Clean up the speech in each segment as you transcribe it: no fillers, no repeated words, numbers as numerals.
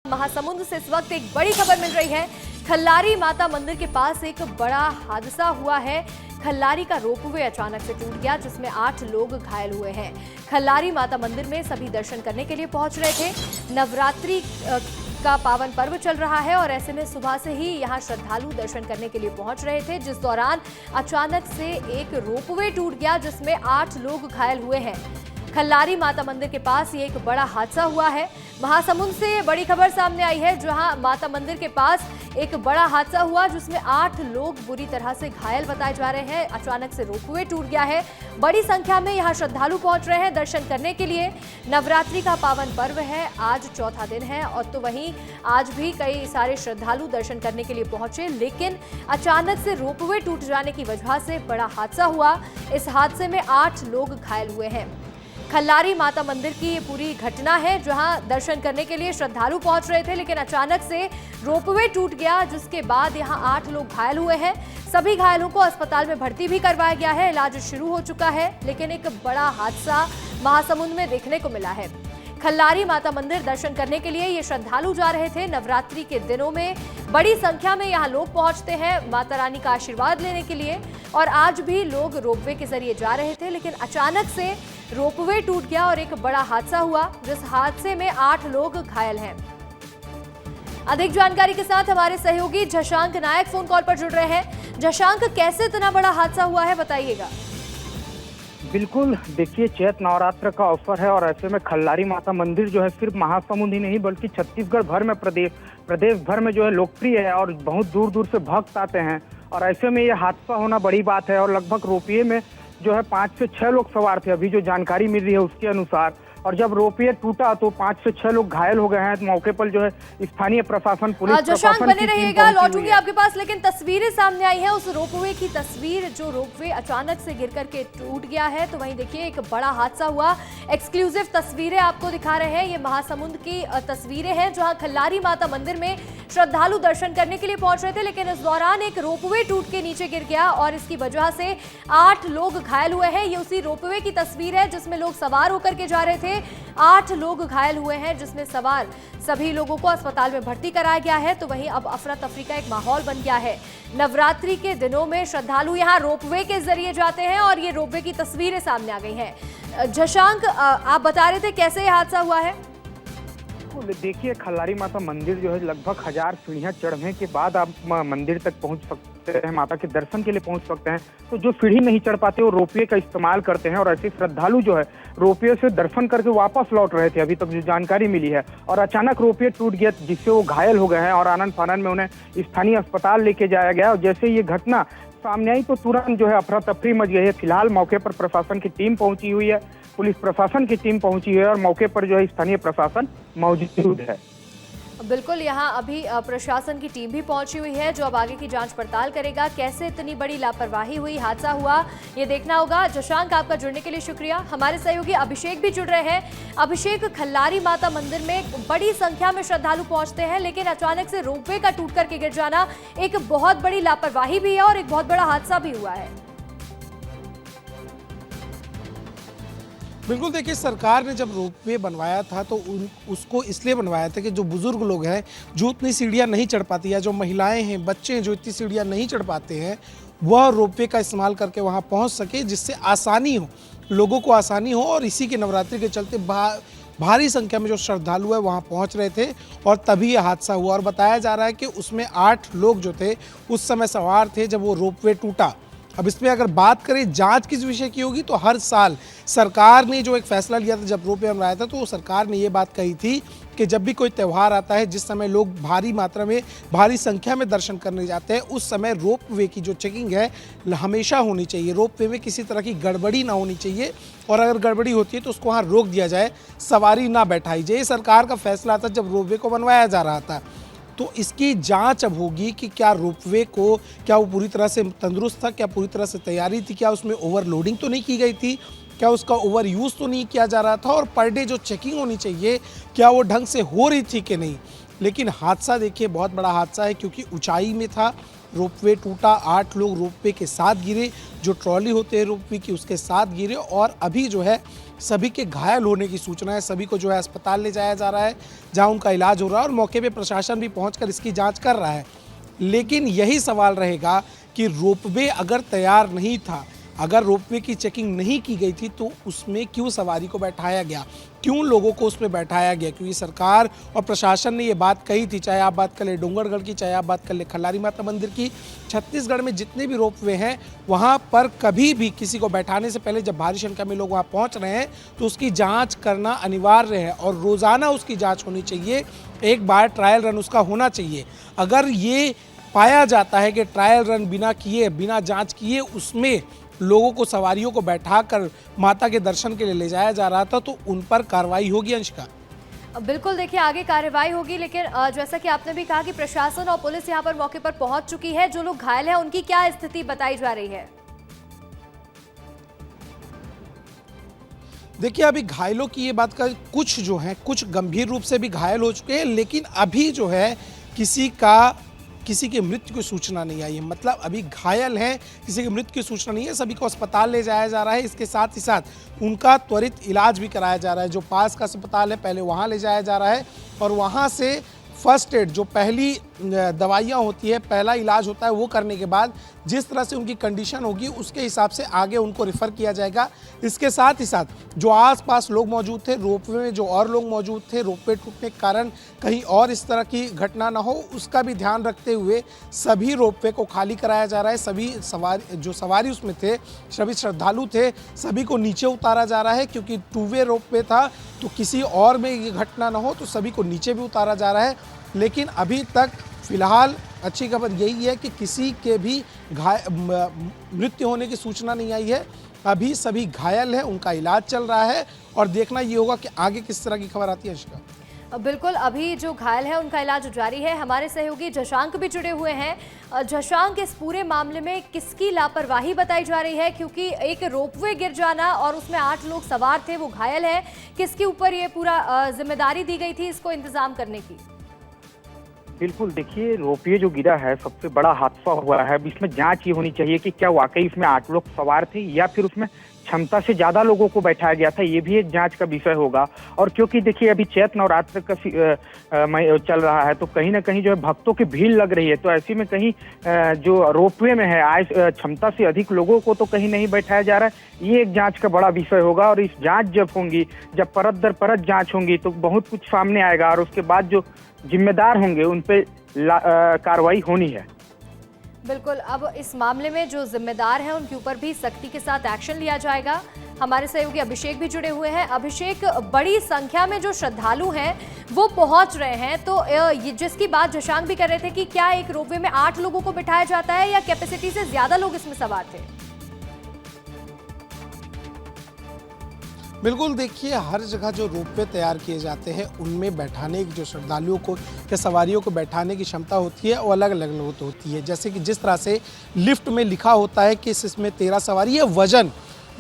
महासमुंद से इस वक्त एक बड़ी खबर मिल रही है। खल्लारी माता मंदिर के पास एक बड़ा हादसा हुआ है। खल्लारी का रोपवे अचानक से टूट गया, जिसमें 8 लोग घायल हुए हैं। खल्लारी माता मंदिर में सभी दर्शन करने के लिए पहुंच रहे थे। नवरात्रि का पावन पर्व चल रहा है और ऐसे में सुबह से ही यहां श्रद्धालु दर्शन करने के लिए पहुंच रहे थे, जिस दौरान अचानक से एक रोपवे टूट गया, जिसमें 8 लोग घायल हुए हैं। खल्लारी माता मंदिर के पास ये एक बड़ा हादसा हुआ है। महासमुंद से बड़ी खबर सामने आई है, जहां माता मंदिर के पास एक बड़ा हादसा हुआ, जिसमें 8 लोग बुरी तरह से घायल बताए जा रहे हैं। अचानक से रोपवे टूट गया है। बड़ी संख्या में यहां श्रद्धालु पहुंच रहे हैं दर्शन करने के लिए। नवरात्रि का पावन पर्व है, आज चौथा दिन है और तो वहीं आज भी कई सारे श्रद्धालु दर्शन करने के लिए पहुंचे, लेकिन अचानक से रोपवे टूट जाने की वजह से बड़ा हादसा हुआ। इस हादसे में 8 लोग घायल हुए हैं। खल्लारी माता मंदिर की ये पूरी घटना है, जहां दर्शन करने के लिए श्रद्धालु पहुंच रहे थे, लेकिन अचानक से रोपवे टूट गया, जिसके बाद यहां 8 लोग घायल हुए हैं। सभी घायलों को अस्पताल में भर्ती भी करवाया गया है, इलाज शुरू हो चुका है, लेकिन एक बड़ा हादसा महासमुंद में देखने को मिला है। खल्लारी माता मंदिर दर्शन करने के लिए ये श्रद्धालु जा रहे थे। नवरात्रि के दिनों में बड़ी संख्या में यहाँ लोग पहुंचते हैं माता रानी का आशीर्वाद लेने के लिए, और आज भी लोग रोपवे के जरिए जा रहे थे, लेकिन अचानक से रोपवे टूट गया और एक बड़ा हादसा हुआ, जिस हादसे में 8 लोग घायल हैं। अधिक जानकारी के साथ हमारे सहयोगी झशांक नायक फोन कॉल पर जुड़ रहे हैं। झशांक, कैसे इतना बड़ा हादसा हुआ है, बताइएगा। बिल्कुल, देखिए चैत नवरात्र का अवसर है और ऐसे में खल्लारी माता मंदिर जो है सिर्फ महासमुंद ही नहीं बल्कि छत्तीसगढ़ भर में प्रदेश भर में जो है लोकप्रिय है और बहुत दूर दूर से भक्त आते हैं। और ऐसे में ये हादसा होना बड़ी बात है और लगभग रोपवे में जो है 5 से 6 लोग सवार थे, अभी जो जानकारी मिल रही है उसके अनुसार। और जब रोपवे टूटा तो 5 से 6 लोग घायल हो गए हैं। तो मौके पर जो है स्थानीय प्रशासन, पुलिस प्रशासन बने रहिएगा, लौटूंगी आपके पास। लेकिन तस्वीरें सामने आई है उस रोपवे की तस्वीर, जो रोपवे अचानक से गिर करके टूट गया है। तो वहीं देखिए एक बड़ा हादसा हुआ। एक्सक्लूसिव तस्वीरें आपको दिखा रहे हैं। ये महासमुंद की तस्वीरें हैं, जहां खल्लारी माता मंदिर में श्रद्धालु दर्शन करने के लिए पहुंच रहे थे, लेकिन इस दौरान एक रोपवे टूट के नीचे गिर गया और इसकी वजह से 8 लोग घायल हुए हैं। ये उसी रोपवे की तस्वीर है जिसमें लोग सवार होकर के जा रहे थे। 8 लोग घायल हुए हैं, जिसमें सवार सभी लोगों को अस्पताल में भर्ती कराया गया है। तो वहीं अब अफरा तफरी का एक माहौल बन गया है। नवरात्रि के दिनों में श्रद्धालु यहां रोपवे के जरिए जाते हैं और ये रोपवे की तस्वीरें सामने आ गई हैं। झशांक, आप बता रहे थे कैसे ये हादसा हुआ है? देखिए खल्लारी माता मंदिर जो है लगभग 1000 सीढ़ियां चढ़ने के बाद आप मंदिर तक पहुंच सकते हैं, माता के दर्शन के लिए पहुंच सकते हैं। तो जो सीढ़ी नहीं चढ़ पाते वो रोपवे का इस्तेमाल करते हैं और ऐसे श्रद्धालु जो है रोपवे से दर्शन करके वापस लौट रहे थे, अभी तक जो जानकारी मिली है। और अचानक रोपवे टूट गया, जिससे वो घायल हो गए हैं और आनन फानन में उन्हें स्थानीय अस्पताल लेके जाया गया। और जैसे ये घटना सामने आई तो तुरंत जो है अफरा तफरी मच गई है। फिलहाल मौके पर प्रशासन की टीम पहुंची हुई है, पुलिस प्रशासन की टीम पहुंची है और मौके पर जो है स्थानीय प्रशासन मौजूद है। बिल्कुल, यहाँ अभी प्रशासन की टीम भी पहुंची हुई है, जो अब आगे की जांच पड़ताल करेगा। कैसे इतनी बड़ी लापरवाही हुई, हादसा हुआ, ये देखना होगा। झशांक, आपका जुड़ने के लिए शुक्रिया। हमारे सहयोगी अभिषेक भी जुड़ रहे हैं। अभिषेक, खल्लारी माता मंदिर में बड़ी संख्या में श्रद्धालु पहुंचते हैं, लेकिन अचानक से रोपवे का टूट करके गिर जाना एक बहुत बड़ी लापरवाही भी है और एक बहुत बड़ा हादसा भी हुआ है। बिल्कुल, देखिए सरकार ने जब रोपवे बनवाया था तो उसको इसलिए बनवाया था कि जो बुजुर्ग लोग हैं, जो उतनी सीढ़ियाँ नहीं चढ़ पाती, या जो महिलाएं हैं, बच्चे हैं जो इतनी सीढ़ियाँ नहीं चढ़ पाते हैं, वह रोपवे का इस्तेमाल करके वहाँ पहुँच सके, जिससे आसानी हो, लोगों को आसानी हो। और इसी के नवरात्रि के चलते भारी संख्या में जो श्रद्धालु है वहाँ पहुँच रहे थे और तभी यह हादसा हुआ। और बताया जा रहा है कि उसमें 8 लोग जो थे उस समय सवार थे जब वो रोपवे टूटा। अब इसमें अगर बात करें जांच किस विषय की होगी, तो हर साल सरकार ने जो एक फैसला लिया था जब रोपवे बनवाया था, तो सरकार ने ये बात कही थी कि जब भी कोई त्यौहार आता है, जिस समय लोग भारी मात्रा में, भारी संख्या में दर्शन करने जाते हैं, उस समय रोपवे की जो चेकिंग है हमेशा होनी चाहिए। रोपवे में किसी तरह की गड़बड़ी ना होनी चाहिए और अगर गड़बड़ी होती है तो उसको वहाँ रोक दिया जाए, सवारी ना बैठाई जाए। ये सरकार का फैसला था जब रोपवे को बनवाया जा रहा था। तो इसकी जांच अब होगी कि क्या रोपवे को, क्या वो पूरी तरह से तंदुरुस्त था, क्या पूरी तरह से तैयारी थी, क्या उसमें ओवरलोडिंग तो नहीं की गई थी, क्या उसका ओवर यूज़ तो नहीं किया जा रहा था, और पर डे जो चेकिंग होनी चाहिए क्या वो ढंग से हो रही थी कि नहीं। लेकिन हादसा देखिए बहुत बड़ा हादसा है, क्योंकि ऊंचाई में था रोपवे टूटा, 8 लोग रोपवे के साथ गिरे, जो ट्रॉली होते हैं रोपवे की उसके साथ गिरे और अभी जो है सभी के घायल होने की सूचना है। सभी को जो है अस्पताल ले जाया जा रहा है जहां उनका इलाज हो रहा है और मौके पे प्रशासन भी पहुंचकर इसकी जांच कर रहा है। लेकिन यही सवाल रहेगा कि रोपवे अगर तैयार नहीं था, अगर रोपवे की चेकिंग नहीं की गई थी तो उसमें क्यों सवारी को बैठाया गया, क्यों लोगों को उसमें बैठाया गया? क्योंकि सरकार और प्रशासन ने ये बात कही थी, चाहे आप बात कर ले डोंगरगढ़ की, चाहे आप बात कर ले खल्लारी माता मंदिर की, छत्तीसगढ़ में जितने भी रोपवे हैं वहाँ पर कभी भी किसी को बैठाने से पहले जब भारी संख्या में लोग वहाँ पहुँच रहे हैं तो उसकी जाँच करना अनिवार्य है और रोज़ाना उसकी जाँच होनी चाहिए। एक बार ट्रायल रन उसका होना चाहिए। अगर ये पाया जाता है कि ट्रायल रन बिना किए, बिना जाँच किए उसमें लोगों को, सवारियों को बैठाकर माता के दर्शन के लिए ले जाया जा रहा था तो उन पर कार्रवाई होगी। अंशिका, बिल्कुल, देखिए आगे कार्रवाई होगी, लेकिन जैसा कि आपने भी कहा कि प्रशासन और पुलिस यहां पर मौके पर पहुंच चुकी है। जो लोग घायल हैं उनकी क्या स्थिति बताई जा रही है? देखिए अभी घायलों की ये बात का कुछ जो है कुछ गंभीर रूप से भी घायल हो चुके हैं, लेकिन अभी जो है किसी की मृत्यु की सूचना नहीं आई है। मतलब अभी घायल हैं, किसी की मृत्यु की सूचना नहीं है, सभी को अस्पताल ले जाया जा रहा है। इसके साथ ही साथ उनका त्वरित इलाज भी कराया जा रहा है। जो पास का अस्पताल है पहले वहाँ ले जाया जा रहा है और वहाँ से फर्स्ट एड, जो पहली दवाइयाँ होती है, पहला इलाज होता है, वो करने के बाद जिस तरह से उनकी कंडीशन होगी उसके हिसाब से आगे उनको रेफ़र किया जाएगा। इसके साथ ही साथ जो आसपास लोग मौजूद थे रोपवे में, जो और लोग मौजूद थे, रोपवे टूटने के कारण कहीं और इस तरह की घटना ना हो उसका भी ध्यान रखते हुए सभी रोपवे को खाली कराया जा रहा है। सभी सवारी उसमें थे, सभी श्रद्धालु थे, सभी को नीचे उतारा जा रहा है क्योंकि 2 वे रोपवे था तो किसी और में ये घटना ना हो तो सभी को नीचे भी उतारा जा रहा है। लेकिन अभी तक फिलहाल अच्छी खबर यही है कि किसी के भी मृत्यु होने की सूचना नहीं आई है। अभी सभी घायल हैं, उनका इलाज चल रहा है और देखना ये होगा कि आगे किस तरह की खबर आती है। अंशिका, बिल्कुल, अभी जो घायल है उनका इलाज जारी है। हमारे सहयोगी झशांक भी जुड़े हुए हैं। झशांक, इस पूरे मामले में किसकी लापरवाही बताई जा रही है? क्योंकि एक रोपवे गिर जाना और उसमें 8 लोग सवार थे, वो घायल है, किसके ऊपर ये पूरा जिम्मेदारी दी गई थी इसको इंतजाम करने की? बिल्कुल, देखिए रोपवे जो गिरा है सबसे बड़ा हादसा हुआ है। अब इसमें जांच ये होनी चाहिए कि क्या वाकई इसमें 8 लोग सवार थे या फिर उसमें क्षमता से ज्यादा लोगों को बैठाया गया था, ये भी एक जांच का विषय होगा। और क्योंकि देखिए अभी चैत्र नवरात्र का चल रहा है तो कहीं ना कहीं जो है भक्तों की भीड़ लग रही है, तो ऐसे में कहीं जो रोपवे में है आय क्षमता से अधिक लोगों को तो कहीं नहीं बैठाया जा रहा है। ये एक जांच का बड़ा विषय होगा और इस जांच जब होंगी, जब परत दर परत जांच होंगी तो बहुत कुछ सामने आएगा और उसके बाद जो जिम्मेदार होंगे उन पे कार्रवाई होनी है। बिल्कुल, अब इस मामले में जो जिम्मेदार हैं उनके ऊपर भी सख्ती के साथ एक्शन लिया जाएगा। हमारे सहयोगी अभिषेक भी जुड़े हुए हैं। अभिषेक, बड़ी संख्या में जो श्रद्धालु हैं वो पहुंच रहे हैं, तो ये जिसकी बात झशांक भी कर रहे थे कि क्या एक रोपवे में 8 लोगों को बिठाया जाता है या कैपेसिटी से ज्यादा लोग इसमें सवार थे? बिल्कुल, देखिए हर जगह जो रोपवे तैयार किए जाते हैं उनमें बैठाने की, जो श्रद्धालुओं को या सवारियों को बैठाने की क्षमता होती है वो अलग अलग होती है। जैसे कि जिस तरह से लिफ्ट में लिखा होता है कि इसमें 13 सवारी है,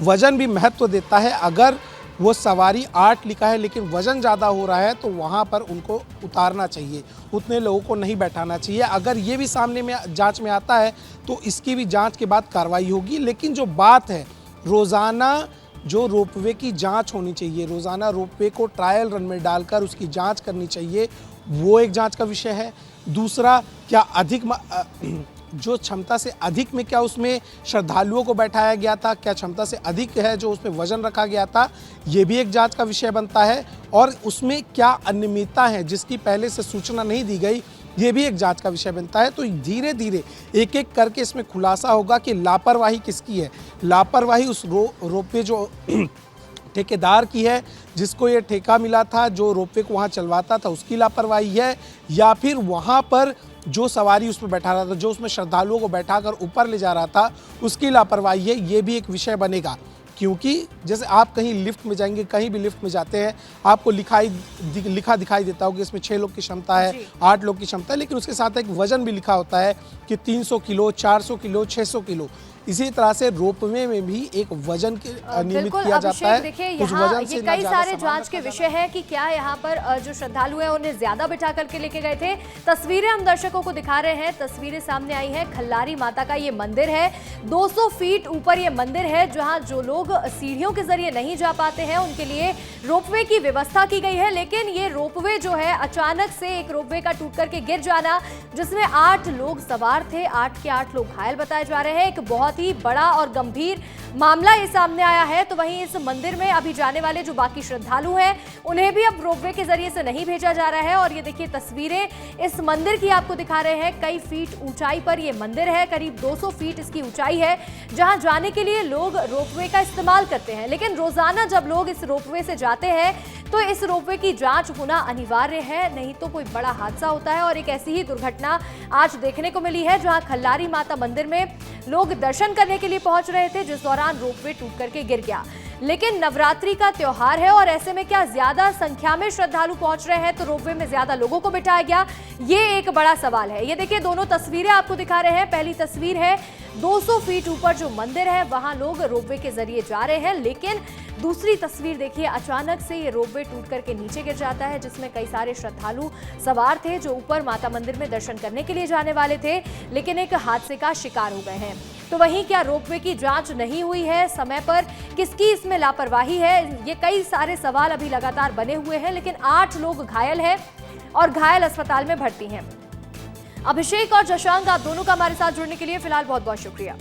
वजन भी महत्व देता है। अगर वो सवारी 8 लिखा है लेकिन वजन ज़्यादा हो रहा है तो वहाँ पर उनको उतारना चाहिए, उतने लोगों को नहीं बैठाना चाहिए। अगर ये भी सामने में जाँच में आता है तो इसकी भी जाँच के बाद कार्रवाई होगी। लेकिन जो बात है, रोज़ाना जो रोपवे की जांच होनी चाहिए, रोज़ाना रोपवे को ट्रायल रन में डालकर उसकी जांच करनी चाहिए, वो एक जांच का विषय है। दूसरा, क्या जो क्षमता से अधिक में क्या उसमें श्रद्धालुओं को बैठाया गया था, क्या क्षमता से अधिक है जो उसमें वजन रखा गया था, ये भी एक जांच का विषय बनता है। और उसमें क्या अनियमितता है जिसकी पहले से सूचना नहीं दी गई, ये भी एक जांच का विषय बनता है। तो धीरे धीरे एक एक करके इसमें खुलासा होगा कि लापरवाही किसकी है। लापरवाही उस रोपवे जो ठेकेदार की है, जिसको ये ठेका मिला था, जो रोपवे को वहाँ चलवाता था, उसकी लापरवाही है, या फिर वहाँ पर जो सवारी उसमें बैठा रहा था, जो उसमें श्रद्धालुओं को बैठाकर ऊपर ले जा रहा था, उसकी लापरवाही है। ये भी एक विषय बनेगा। क्योंकि जैसे आप कहीं लिफ्ट में जाएंगे, कहीं भी लिफ्ट में जाते हैं, आपको लिखा दिखाई देता होगा कि इसमें 6 लोग की क्षमता है, 8 लोग की क्षमता है, लेकिन उसके साथ एक वजन भी लिखा होता है कि 300 किलो, 400 किलो, 600 किलो। इसी तरह से रोपवे में भी एक वजन के नियमित किया जाता है। देखिए यहाँ ये कई सारे जांच के विषय है कि क्या यहाँ पर जो श्रद्धालु हैं उन्हें ज्यादा बिठा करके लेके गए थे। तस्वीरें हम दर्शकों को दिखा रहे हैं, तस्वीरें सामने आई हैं। खल्लारी माता का ये मंदिर है, 200 फीट ऊपर ये मंदिर है, जहाँ जो लोग सीढ़ियों के जरिए नहीं जा पाते हैं उनके लिए रोपवे की व्यवस्था की गई है। लेकिन ये रोपवे जो है, अचानक से एक रोपवे का टूट करके गिर जाना, जिसमें 8 लोग सवार थे, 8 के 8 लोग घायल बताए जा रहे हैं। एक बहुत ही बड़ा और गंभीर मामला ये सामने आया है। तो वहीं इस मंदिर में अभी जाने वाले जो बाकी श्रद्धालु हैं उन्हें भी अब रोपवे के जरिए से नहीं भेजा जा रहा है। और ये देखिए तस्वीरें इस मंदिर की आपको दिखा रहे हैं। कई फीट ऊंचाई पर ये मंदिर है, करीब 200 फीट इसकी ऊंचाई है, जहां जाने के लिए लोग रोपवे का इस्तेमाल करते हैं। लेकिन रोजाना जब लोग इस रोपवे से जाते हैं तो इस रोपवे की जांच होना अनिवार्य है, नहीं तो कोई बड़ा हादसा होता है। और एक ऐसी ही दुर्घटना आज देखने को मिली है, जहां खल्लारी माता मंदिर में लोग दर्शन करने के लिए पहुंच रहे थे, जिस दौरान रोपवे टूट करके गिर गया। लेकिन नवरात्रि का त्योहार है और ऐसे में क्या ज्यादा संख्या में श्रद्धालु पहुंच रहे हैं तो रोपवे में ज्यादा लोगों को बिठाया गया, ये एक बड़ा सवाल है। ये देखिए दोनों तस्वीरें आपको दिखा रहे हैं। पहली तस्वीर है 200 फीट ऊपर जो मंदिर है वहां लोग रोपवे के जरिए जा रहे हैं, लेकिन दूसरी तस्वीर देखिए, अचानक से ये रोपवे टूट करके नीचे गिर जाता है, जिसमें कई सारे श्रद्धालु सवार थे जो ऊपर माता मंदिर में दर्शन करने के लिए जाने वाले थे, लेकिन एक हादसे का शिकार हो गए हैं। तो वहीं क्या रोपवे की जांच नहीं हुई है समय पर, किसकी इसमें लापरवाही है, ये कई सारे सवाल अभी लगातार बने हुए हैं। लेकिन 8 लोग घायल हैं और घायल अस्पताल में भर्ती हैं। अभिषेक और जशांक, आप दोनों का हमारे साथ जुड़ने के लिए फिलहाल बहुत बहुत शुक्रिया।